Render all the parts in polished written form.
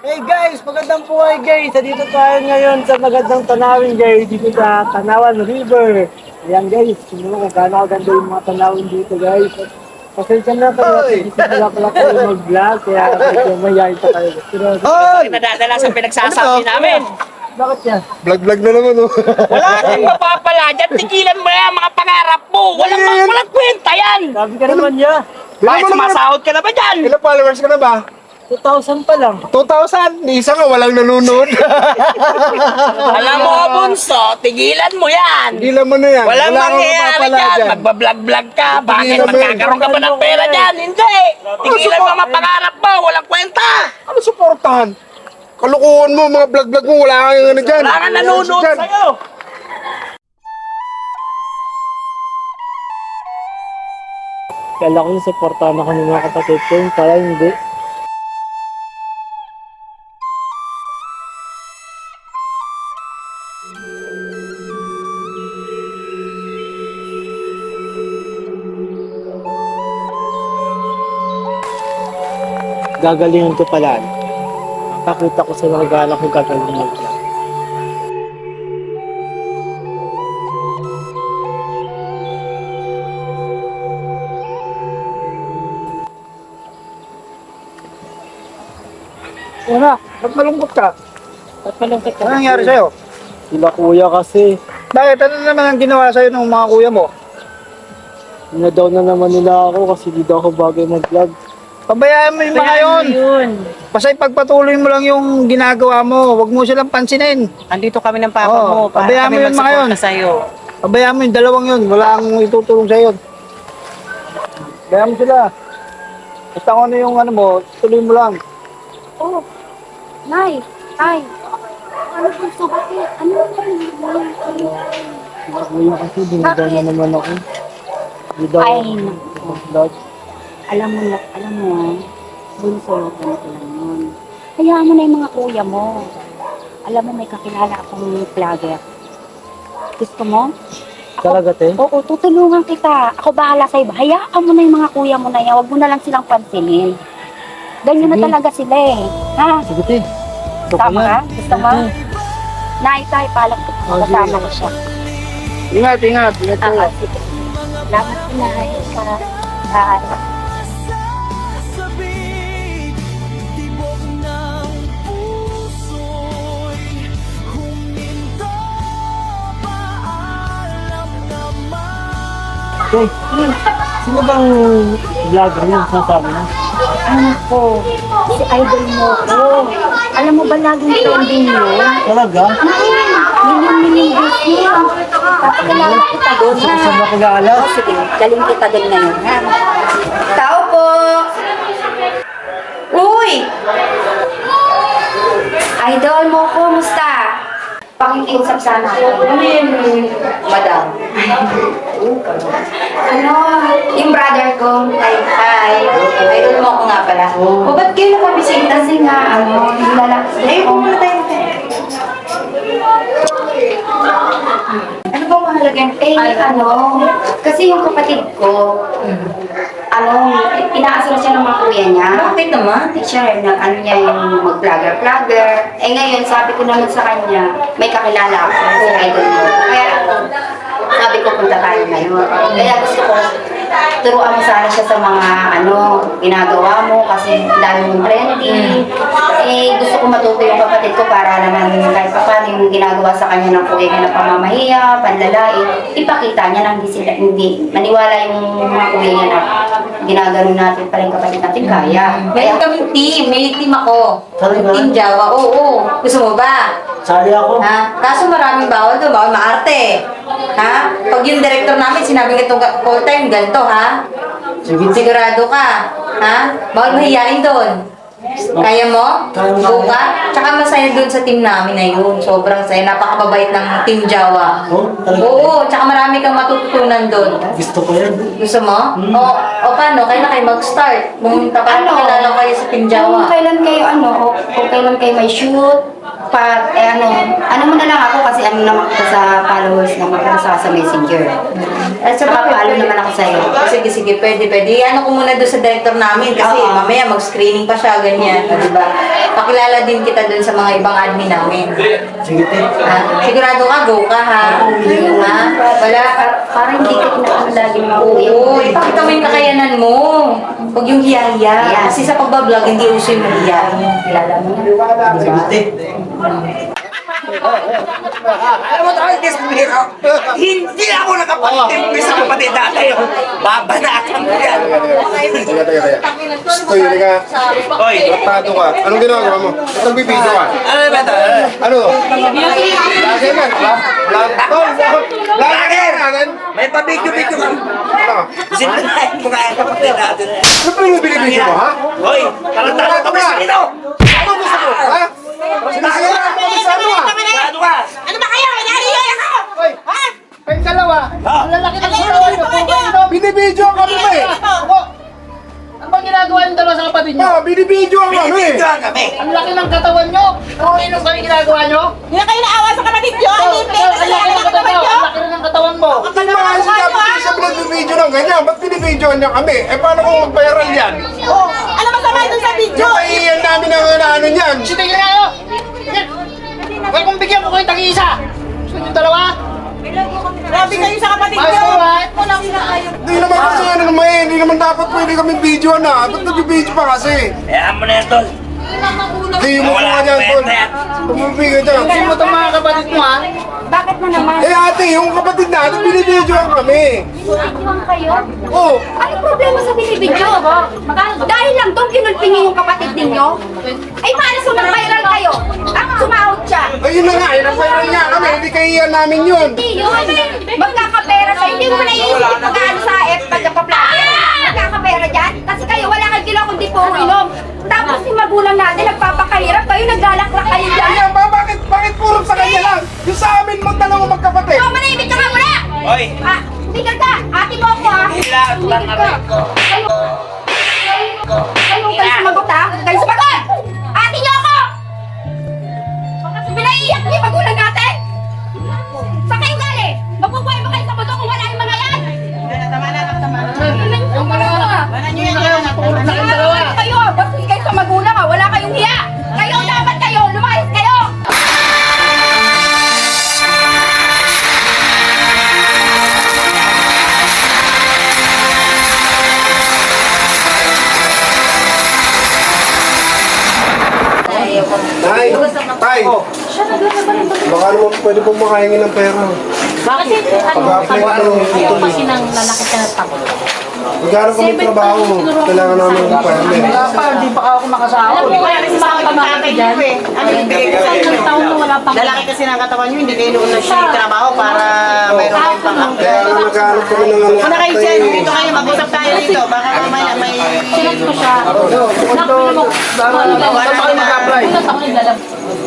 Hey guys, magandang buhay guys. Dito tayo ngayon sa magandang tanawin guys. Dito sa Tanawan River. Ayan guys, tingnan mo kung gaano kaganda yung mga tanawin dito guys. Pasensya na kayo, hindi sila pala kayo mag-vlog. Kaya medyo mayayin pa kayo. Pero, Nadadala sa pinagsasabi namin. bakit yan? Vlog-vlog na naman, oh. Wala kang mapapala dyan. Tigilan mo yan, mga pangarap mo. Walang kwenta yan. Sabi ka naman niya. Bakit sumasahod ka na ba dyan? Ilang followers ka na ba? 2,000 pa lang. 2,000? Isa nga, walang nanonood. Alam mo, Bunso, tigilan mo yan. Hindi naman na yan. Walang Wala akong mangyayari mapapala dyan. Magbablog-vlog ka. Bakit Tigilan mo yan. magkakaroon ka ba ng pera dyan? Hindi. Tigilan mo mga pangarap mo. Walang kwenta. Ano suportahan? Kalukuhan mo, mga vlog-vlog mo, wala kang ano dyan. Wala kang nanonood Dyan. sa'yo. Kala ko yung supportahan ako ng mga kapatid ko. Yung pala hindi. Gagalingan ko pala. Pakita ko sa mga gala ko gagaling mag-vlog. Wala, ba't malungkot ka? At malungkot ka. Ano nangyari sa'yo? Sila kuya kasi. Bakit? Ano naman ang ginawa sa'yo ng mga kuya mo? Inadaw na naman nila ako kasi di daw ako bagay mag-vlog. Pabayaan mo yung mga yun. Basta ipagpatuloy mo lang yung ginagawa mo. Huwag mo silang pansinin. Andito kami ng papa Oo, mo para pabayaan kami mo yun, mga yun. magsuporta sa'yo. Pabayaan mo yung dalawang yun. Wala akong itutulong sa'yo. Pabayaan mo sila. Basta kung ano yung ano mo, tuloy mo lang. Oh, Nay, Tay. Ano po sa bakit? Ano naman? Sila kuya kasi dinadaw na naman ako. Di daw Ay, ako mag-vlog. alam mo, bunso, ganito lang yun. Hayaan mo na yung mga kuya mo. Alam mo, may kakilala akong vlogger. Gusto mo? Talaga te? Oo, tutulungan kita. Ako bahala sa'yo. Hayaan mo na yung mga kuya mo na yan. Huwag mo na lang silang pansinin. Ganyan na Sige. talaga sila eh. Ha? Sige te. Gusto ko Tama yan. ka? Gusto mo? Sige. Nay, Tay, paalam ko. Oh, sige. Kasama ko siya. Ingat, ingat. Ingat kayo. Sige. Salamat po, Nay. Bye. Te, sino bang vlogger yun sasabi mo? Ano ko? Si idol mo ko. Alam mo ba laging trending yun? Talaga? Million views yun. Tapos kailangan kita doon, ha? Saan ba kilala? Oh, sige, galing kita doon ngayon, ha? Tao po! Uy! Idol mo ko, musta? Pakikiusap sana ako. Ano yun, madam? Ano, yung brother ko, hi. Idol mo ko nga pala. O, ba't kayo nakabisita? Kasi nga, yung lalaki. Ayun, muna tayo. Ano bang mahalaga yan? Kasi yung kapatid ko, inaasar siya ng mga kuya niya. Bakit naman? Teacher, niya yung mag-vlogger. Ngayon, sabi ko naman sa kanya, may kakilala ako, si idol mo. Kaya, sabi ko, punta tayo ngayon. Kaya gusto ko, turuan mo sana siya sa mga, ginagawa mo, kasi dahil mong trending. Gusto ko matuto yung kapatid ko para naman kahit pa paano yung ginagawa sa kanya ng kuya niya na pamamahiya, panlalait, ipakita niya na hindi maniwala yung mga kuya niya na ginagano natin pa rin kapatid natin kaya. Meron kaming team. May team ako. Talaga? Team Jawa. Oo. Gusto mo ba? Sali ako. Ha? Kaso maraming bawal doon. Bawal maarte. Ha? Pag yung director namin, sinabi nga itong call time, ganito, ha? Sige. Sigurado ka. Ha? Bawal mahiyain doon. Kaya mo? Kaya mo. Go ka? Tsaka masaya doon sa team namin na yun. Sobrang saya. Napakababait ng Team Jawa. Oh, talaga? Oo. Tsaka marami kang matututunan doon. Gusto ko yan. Gusto mo? Hmm. O paano? Kaya na kayo mag-start. Pumunta para makilala kayo sa Team Jawa. Kung kailan kayo, kung kailan kayo may shoot, ano mo na lang ako kasi ano naman kita sa followers naman kita sa Messenger. At sa follow naman ako sa'yo. Sige, sige, pwede. Ano ko muna doon sa director namin kasi Oo. mamaya mag-screening pa siya, ganyan. Diba? Pakilala din kita doon sa mga ibang admin namin. Sige, te. Ha? Sigurado ka, go ka ha? Ha? Wala ka. Para hindi ka inaano lagi ng mga kuya. Oo, ipakita mo yung kakayanan mo. Huwag yung hiya-hiya. Yes. Kasi sa pagbablog, hindi uso yung hiya. Kilala mo na. Sige, te. Alam mo tayo, Desmiro, hindi ako nakapagtimpi sa kapatid natin. Babanakan ko yan. Uy, halika. Oy, Tratado ka. Anong ginagawa mo? Ba't nagbibideo ka? ano ba ito? Ano? Vlogger yan. Vlogger natin. May pabidyo-bidyo ka. Ano? Sinalahin mo nga ang kapatid natin. Ano ba yung binibideo mo, ha? Oy, tarantado ka ba sa ino? Ano gusto mo, ha? Sinasagot mo kami sa ano, ha? Tarantado ka. Ano ba kayo? Nariyan ako! Uy, Ha? kayong dalawa. Ang lalaki ng katawan niyo. Puro kayo binibideo ang kami ba eh. Ano bang ginagawa yung dalawa sa kapatid niyo? Ah, binibideo ang ano eh. Binibidyoan kami. Ang laki ng katawan niyo! Kung ano kayo ginagawa niyo? Hindi na kayo naawa sa kapatid nyo! Ano yung pera sa Ang laki ng katawan niyo! Ang laki rin ng katawan mo! Hindi ba kasi dapat hindi siya pinagbibideo ng ganyan? Ba't binibideo niya kami? Eh paano kung mag-viral yan? Oh, ano masama dun sa video? Naiiyan namin ang ano niyan. Sige na kayo! Sige! Kaya kung bigyan ko kayo tag-iisa! Gusto niyo dalawa? Grabe kayo sa kapatid Ayos nyo! ko ba? Hindi naman kasi ano naman eh. Hindi naman dapat pwede kami video na. Ba't nag-video pa kasi? Kaya mo na yan, tol. Hindi mo Wala ka dyan, tol. kwenta yan. Tumubi ka dyan. Kasi mo itong mga kapatid mo ha? Bakit na naman? Eh ate, yung kapatid natin, binibidyoan kami. Binibidyoan kayo? Oh, Ano problema sa binibidyo? Dahil lang doon kinulpingin yung kapatid ninyo? Ay, paano sumang-viral kayo? Sumahod siya. ayun na nga, nag-viral nga kami. Hindi kahiyan namin yun. Hindi yun. Magkakapera kayo. Hindi mo na iisip magkano sa F pagkapaplake. Magkakapera dyan. Kasi kayo, wala kang ginawa kundi puro inom. Tapos yung magulang natin, nagpapakahirap kayo, naglalakrak kayo dyan. Kaya ba, bakit puro sa kanya lang? Yung sa amin mong dalawang magkapatid. So, manahimik ka nga muna! Oy, Ah, tigil ka! Ate mo ako ha! hila, Tumigil ka! tangaray ko. Kayo sumagot ha? Kayo sumagot! Ate niyo ako! Pinaiiyak niyo yung magulang natin! Saan kayo galing? Magbubuhay ba kayo sa mundo kung wala yung mga yan? Tama na. Yung dalawa! Kayo! Bastos kayo sa magulang ha! Wala kayong hiya! Kayo dapat kayo! Lumayas kayo! Tay, tay. Baka naman pwede pong makahingi ng pera. Kasi Pag-apply ka ng ayaw tuloy. kasi ng lalaki ka na tabo. Magkano kami trabaho mo? Kailangan namin ng requirement. Wala pa, hindi pa ako nakasahod. Alam mo kaya kasi mga pamangkin dyan. Ano yung bigay ko sa Isang inyo? taon na wala pang... Lalaki kasi ng katawan nyo, hindi kayo noon trabaho para mayroon kayong pang-upgrade. Kaya nga nagkahanap kami ng ano. Muna kayo dyan, dito kayo, mag-usap tayo dito. Baka mamaya may... Sinat ko siya. Saan kayo mag-apply?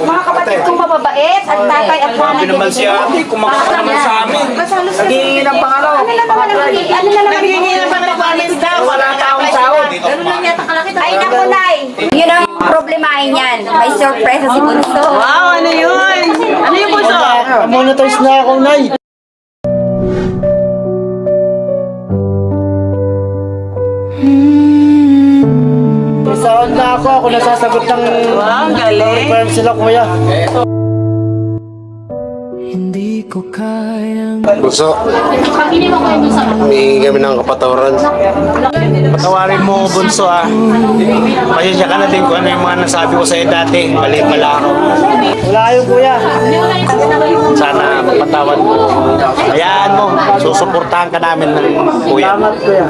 Mga kapatid kong mababait at tatay at nanay. naman si ate, kumakain naman sa amin. Naghihingi ng pangalaw. Ano na naman Naghihingi na pang requirements daw. Wala pa akong sahod. Ganun lang yata kalaki. Ay, naku, Nay! Yun ang problemahin yan. May surprise si Bunso. Wow, ano yun? Ano yung puso? Monetize na ako, Nay. May sahod na ako nasasagot ng Wow, ang galing. requirements sila, kuya. Bunso, Pag-inim ako yung sa humingi kami ng kapatawaran. Patawarin mo, Bunso, ha. Pasensya ka na din kung ano yung mga nasabi ko sa'yo dati. Mali pala ako. Wala kayo, kuya. Sana mapatawad mo. Hayaan mo, susuportahan ka namin ng kuya. Salamat, kuya.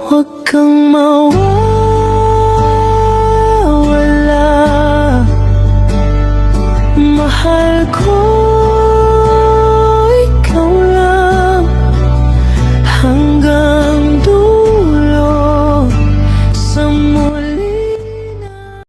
Huwag kang mawala.